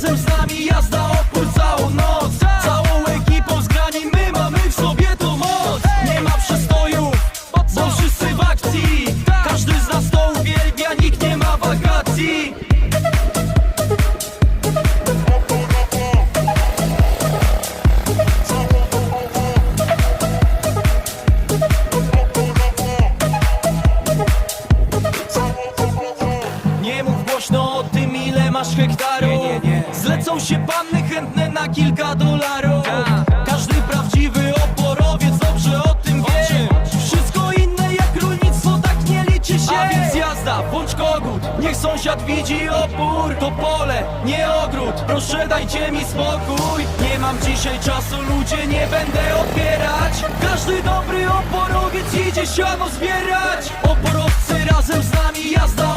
razem z nami jazda, opór całą noc. Całą ekipą zgrani, my mamy w sobie tą moc. Nie ma przestojów, bo wszyscy w akcji. Każdy z nas to uwielbia, nikt nie ma wakacji. Nie mów głośno o tym, ile masz hektarów. Zlecą się panny chętne na kilka dolarów. Każdy prawdziwy oporowiec dobrze o tym wie. Wszystko inne jak rolnictwo tak nie liczy się. A więc jazda, bądź kogut, niech sąsiad widzi opór. To pole, nie ogród, proszę dajcie mi spokój. Nie mam dzisiaj czasu, ludzie, nie będę odbierać. Każdy dobry oporowiec idzie siano zbierać. Oporowcy razem z nami jazda,